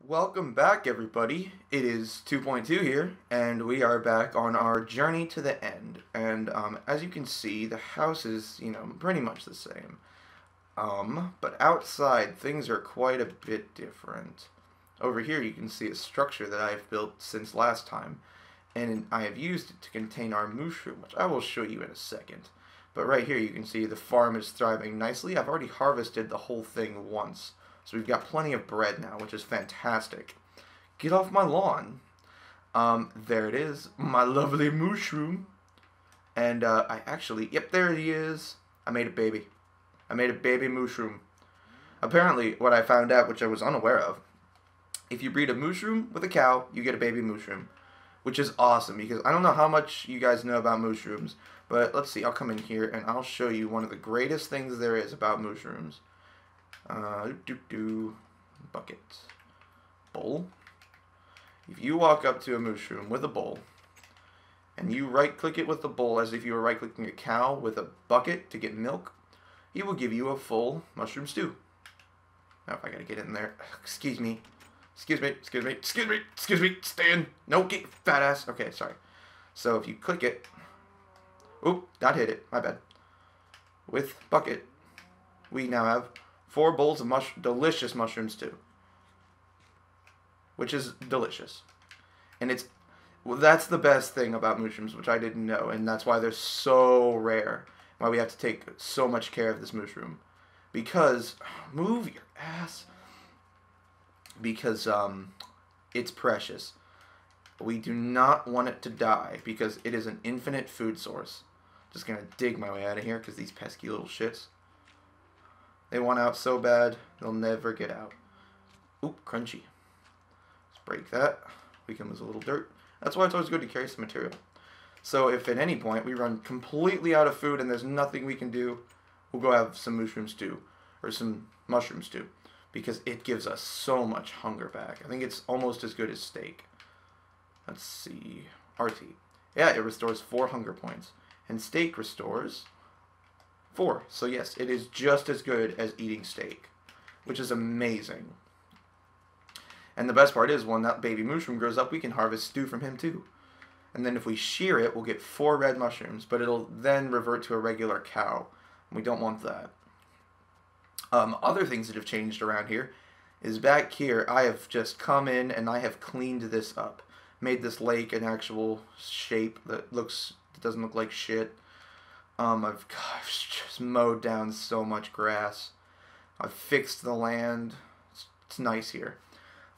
Welcome back, everybody. It is 2.2 here, and we are back on our journey to the end. And as you can see, the house is, pretty much the same. But outside, things are quite a bit different. Over here, you can see a structure that I have built since last time, and I have used it to contain our mushroom, which I will show you in a second. But right here, you can see the farm is thriving nicely. I've already harvested the whole thing once. So we've got plenty of bread now, which is fantastic. Get off my lawn. There it is, my lovely mushroom. And yep, there he is. I made a baby. I made a baby mushroom. Apparently, what I found out, which I was unaware of, if you breed a mushroom with a cow, you get a baby mushroom. Which is awesome, because I don't know how much you guys know about mushrooms, but let's see, I'll come in here and I'll show you one of the greatest things there is about mushrooms. Bucket. Bowl. If you walk up to a mushroom with a bowl, and you right-click it with the bowl as if you were right-clicking a cow with a bucket to get milk, he will give you a full mushroom stew. Now if I gotta get in there, excuse me, stand, no, get fat ass, okay, sorry. So if you click it, oop, that hit it, my bad. With bucket, we now have 4 bowls of delicious mushroom stew, which is delicious, and that's the best thing about mushrooms, which I didn't know, and that's why they're so rare. Why we have to take so much care of this mushroom, because move your ass, because it's precious. We do not want it to die because it is an infinite food source. Just gonna dig my way out of here because these pesky little shits. They want out so bad, they'll never get out. Oop, crunchy. Let's break that. We can lose a little dirt. That's why it's always good to carry some material. So if at any point we run completely out of food and there's nothing we can do, we'll go have some mushroom stew, or some mushroom stew, because it gives us so much hunger back. I think it's almost as good as steak. Let's see. RT. Yeah, it restores 4 hunger points. And steak restores 4. So yes, it is just as good as eating steak, which is amazing. And the best part is, when that baby mushroom grows up, we can harvest stew from him too. And then if we shear it, we'll get 4 red mushrooms, but it'll then revert to a regular cow. We don't want that. Other things that have changed around here is back here, I have just come in and I have cleaned this up. Made this lake an actual shape that doesn't look like shit. I've just mowed down so much grass. I've fixed the land. It's nice here.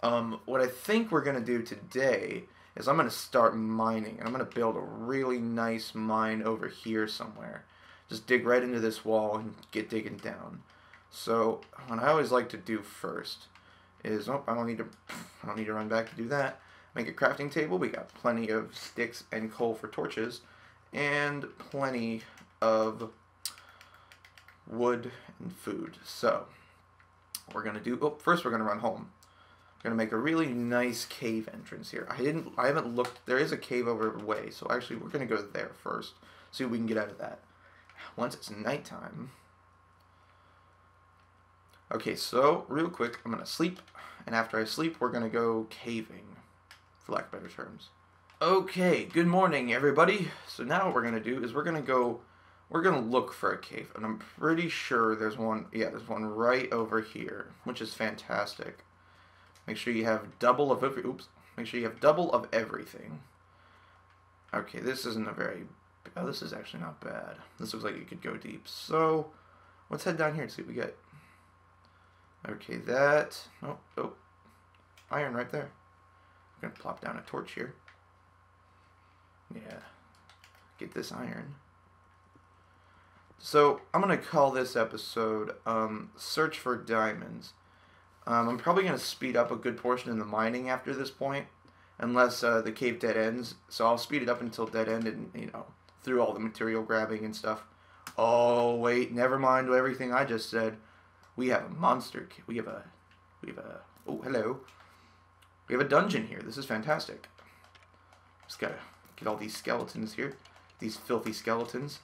What I think we're going to do today is I'm going to start mining. And I'm going to build a really nice mine over here somewhere. Just dig right into this wall and get digging down. So what I always like to do first is, I don't need to run back to do that. Make a crafting table. We got plenty of sticks and coal for torches, and plenty of wood and food. So we're gonna do. First we're gonna run home. We're gonna make a really nice cave entrance here. I haven't looked. There is a cave over the way, so actually we're gonna go there first. See what we can get out of that. Once it's nighttime. Okay, so real quick, I'm gonna sleep, and after I sleep, we're gonna go caving, for lack of better terms. Okay, good morning, everybody. So now what we're gonna do is we're gonna look for a cave, and I'm pretty sure there's one. Yeah, there's one right over here, which is fantastic. Make sure you have double of every. Oops. Make sure you have double of everything. Okay, this isn't a very. Oh, this is actually not bad. This looks like it could go deep. So let's head down here and see what we get. Okay, that. Oh, iron right there. I'm gonna plop down a torch here. Yeah, get this iron. So I'm gonna call this episode "Search for Diamonds." I'm probably gonna speed up a good portion in the mining after this point, unless the cave dead ends. So I'll speed it up until dead end, and through all the material grabbing and stuff. Oh wait, never mind everything I just said. We have a monster. We have a. Oh, hello. We have a dungeon here. This is fantastic. Just gotta get all these skeletons here. These filthy skeletons.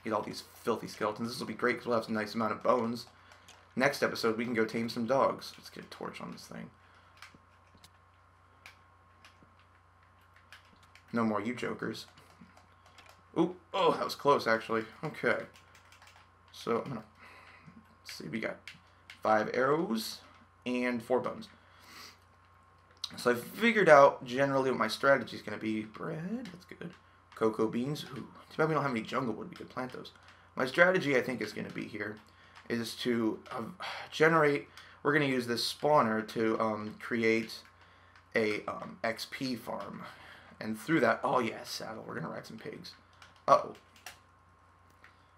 Get all these filthy skeletons. This will be great because we'll have some nice amount of bones. next episode we can go tame some dogs. Let's get a torch on this thing. No more you jokers. Ooh, oh, that was close actually. Okay. So I'm gonna see, we got 5 arrows and 4 bones. So I figured out generally what my strategy is going to be. Bread, that's good. Cocoa beans. Ooh, too bad we don't have any jungle wood. We could plant those. My strategy, I think, is going to be here is to generate. We're going to use this spawner to create a XP farm, and through that, oh yeah, saddle. We're going to ride some pigs. Uh-oh.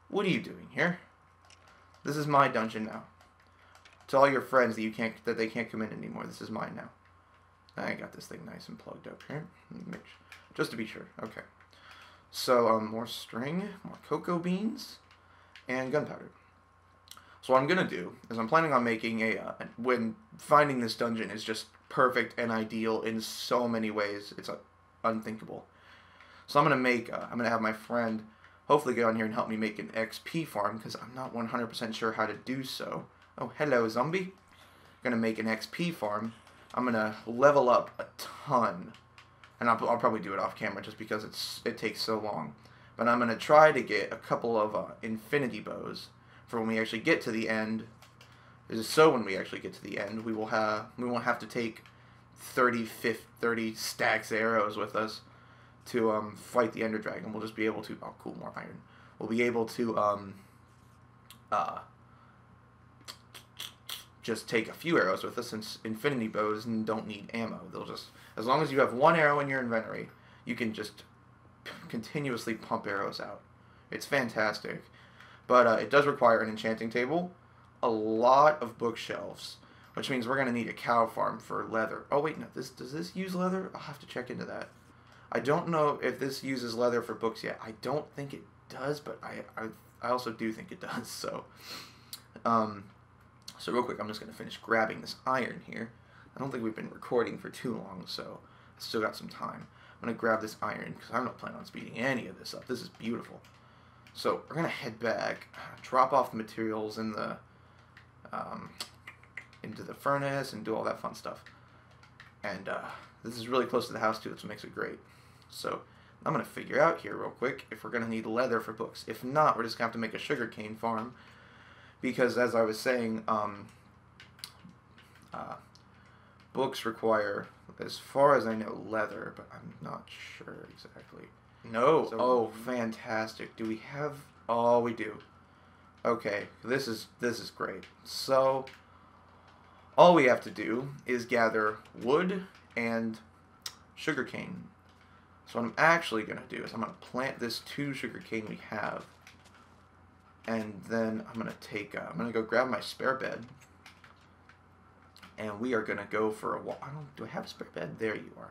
What are you doing here? This is my dungeon now. Tell all your friends that they can't come in anymore. This is mine now. I got this thing nice and plugged up here. Just to be sure. Okay. So, more string, more cocoa beans, and gunpowder. So what I'm going to do is I'm planning on making when finding this dungeon is just perfect and ideal in so many ways. It's unthinkable. So I'm going to have my friend hopefully get on here and help me make an XP farm because I'm not 100% sure how to do so. Oh, hello, zombie. I'm going to make an XP farm. I'm going to level up a ton. And I'll probably do it off camera just because it takes so long. But I'm going to try to get a couple of infinity bows for when we actually get to the end. So when we actually get to the end, we won't have to take 30 stacks of arrows with us to fight the Ender Dragon. We'll just be able to... Oh, cool, more iron. We'll be able to just take a few arrows with us, since infinity bows don't need ammo. They'll just, as long as you have 1 arrow in your inventory, you can just continuously pump arrows out. It's fantastic. But it does require an enchanting table, a lot of bookshelves, which means we're going to need a cow farm for leather. Oh wait, no, does this use leather? I'll have to check into that. I don't know if this uses leather for books yet. I don't think it does, but I also do think it does. So, so real quick, I'm just going to finish grabbing this iron here. I don't think we've been recording for too long, so I still got some time. I'm going to grab this iron because I'm not planning on speeding any of this up. This is beautiful. So we're going to head back, drop off the materials in the into the furnace and do all that fun stuff. And this is really close to the house too, which makes it great. So I'm going to figure out here real quick if we're going to need leather for books. If not, we're just going to have to make a sugarcane farm. Because, as I was saying, books require, as far as I know, leather, but I'm not sure exactly. No. So, oh, fantastic. Do we have... Oh, we do. Okay, this is great. So, all we have to do is gather wood and sugarcane. So what I'm actually going to do is I'm going to plant this 2 sugarcane we have. And then I'm gonna go grab my spare bed, and we are gonna go for a walk. Do I have a spare bed? There you are.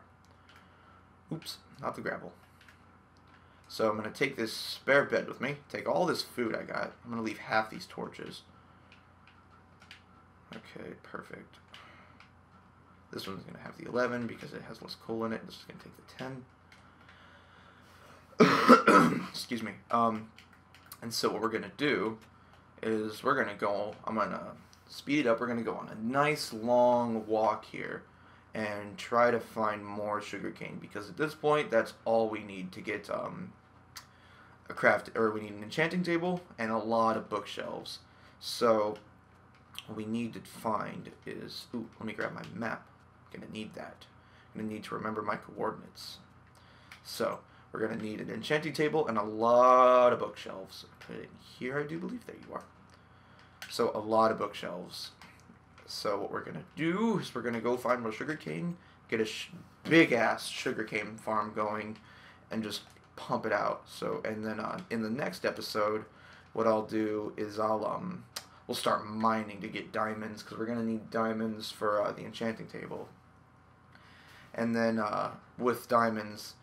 Oops, not the gravel. So I'm gonna take this spare bed with me. Take all this food I got. I'm gonna leave half these torches. Okay, perfect. This one's gonna have the 11 because it has less coal in it. This is gonna take the 10. Excuse me. And so what we're going to do is we're going to go, I'm going to speed it up. We're going to go on a nice long walk here and try to find more sugarcane, because at this point that's all we need to get we need an enchanting table and a lot of bookshelves. So what we need to find is, ooh, let me grab my map. I'm going to need that. I'm going to need to remember my coordinates. So we're going to need an enchanting table and a lot of bookshelves. Put it in here, I do believe. There you are. So a lot of bookshelves. So what we're going to do is we're going to go find more sugarcane, get a big-ass sugarcane farm going, and just pump it out. So, and then in the next episode, what I'll do is we'll start mining to get diamonds, because we're going to need diamonds for the enchanting table. And then with diamonds,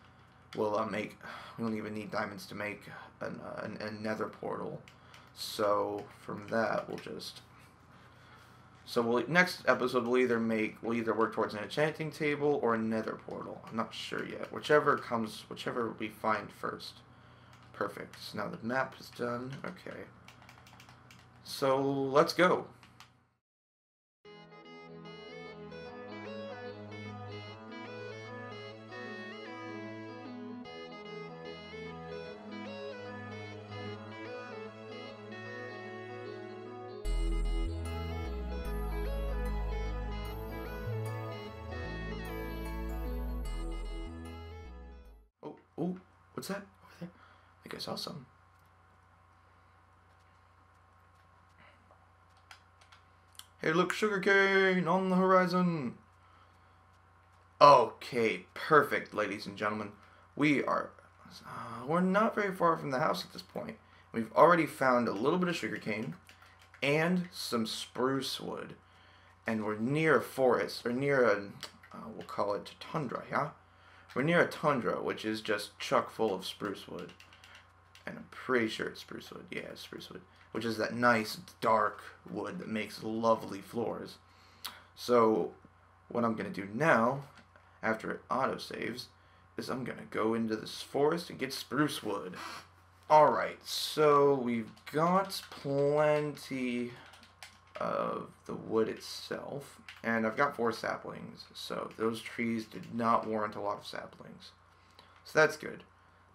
we don't even need diamonds to make a nether portal. So from that, next episode we'll either work towards an enchanting table or a nether portal. I'm not sure yet. Whichever we find first. Perfect. So now the map is done. Okay. So let's go. What's that? Over there? I think I saw some. Hey, look, sugarcane on the horizon. Okay, perfect, ladies and gentlemen. We're not very far from the house at this point. We've already found a little bit of sugarcane and some spruce wood. And we're near a forest, or near a, we'll call it tundra, yeah? We're near a tundra, which is just chock full of spruce wood. And I'm pretty sure it's spruce wood. Yeah, it's spruce wood. Which is that nice, dark wood that makes lovely floors. So, what I'm going to do now, after it autosaves, is I'm going to go into this forest and get spruce wood. Alright, so we've got plenty of the wood itself, and I've got 4 saplings, so those trees did not warrant a lot of saplings. So that's good.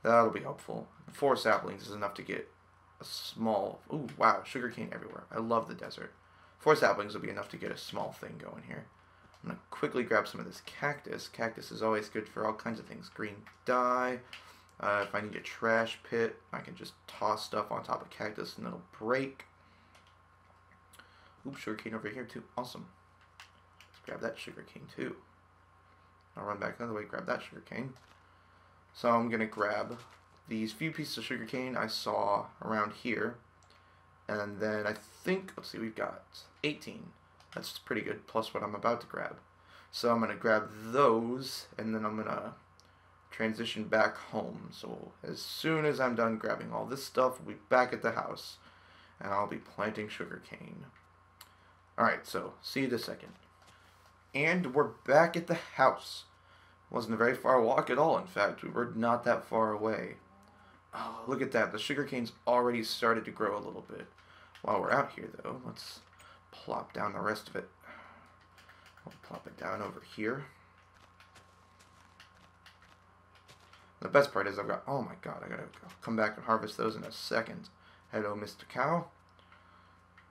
That'll be helpful. 4 saplings is enough to get a small... Ooh, wow, sugarcane everywhere. I love the desert. 4 saplings will be enough to get a small thing going here. I'm going to quickly grab some of this cactus. Cactus is always good for all kinds of things. Green dye. If I need a trash pit, I can just toss stuff on top of cactus and it'll break. Oops, sugarcane over here too. Awesome. Let's grab that sugarcane too. I'll run back another way, grab that sugarcane. So I'm going to grab these few pieces of sugarcane I saw around here. And then I think, let's see, we've got 18. That's pretty good, plus what I'm about to grab. So I'm going to grab those, and then I'm going to transition back home. So as soon as I'm done grabbing all this stuff, we'll be back at the house. And I'll be planting sugarcane. Alright, so see you in a second. And we're back at the house. Wasn't a very far walk at all, in fact. We were not that far away. Oh, look at that. The sugarcane's already started to grow a little bit. While we're out here, though, let's plop down the rest of it. We'll plop it down over here. The best part is I've got... Oh my god, I gotta come back and harvest those in a second. Hello, Mr. Cow.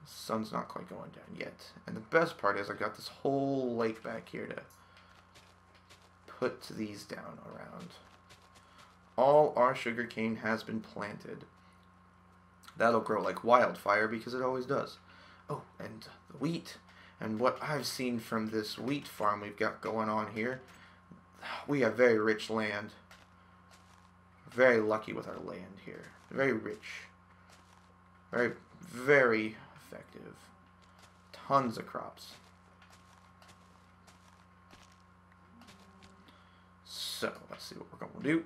The sun's not quite going down yet. And the best part is I've got this whole lake back here to put these down around. All our sugarcane has been planted. That'll grow like wildfire because it always does. Oh, and the wheat. And what I've seen from this wheat farm we've got going on here, we have very rich land. Very lucky with our land here. Very rich. Very, very effective. Tons of crops. So, let's see what we're going to do.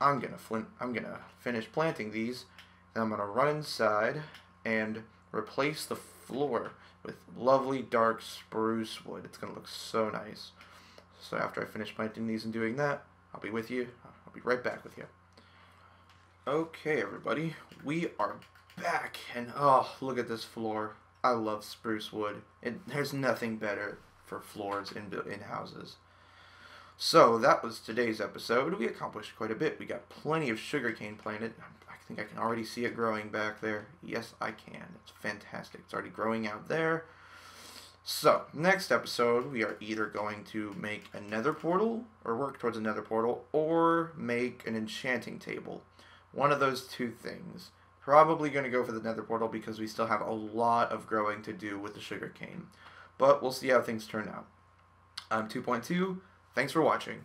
I'm gonna finish planting these, and I'm gonna run inside and replace the floor with lovely dark spruce wood. It's gonna look so nice. So after I finish planting these and doing that, I'll be with you. I'll be right back with you. Okay, everybody, we are back, and oh, look at this floor. I love spruce wood. There's nothing better for floors in houses. So that was today's episode. We accomplished quite a bit. We got plenty of sugarcane planted. I think I can already see it growing back there. Yes, I can. It's fantastic. It's already growing out there. So, next episode, we are either going to make a nether portal, or work towards a nether portal, or make an enchanting table. One of those two things. Probably going to go for the nether portal because we still have a lot of growing to do with the sugarcane. But we'll see how things turn out. I'm 2.2. Thanks for watching.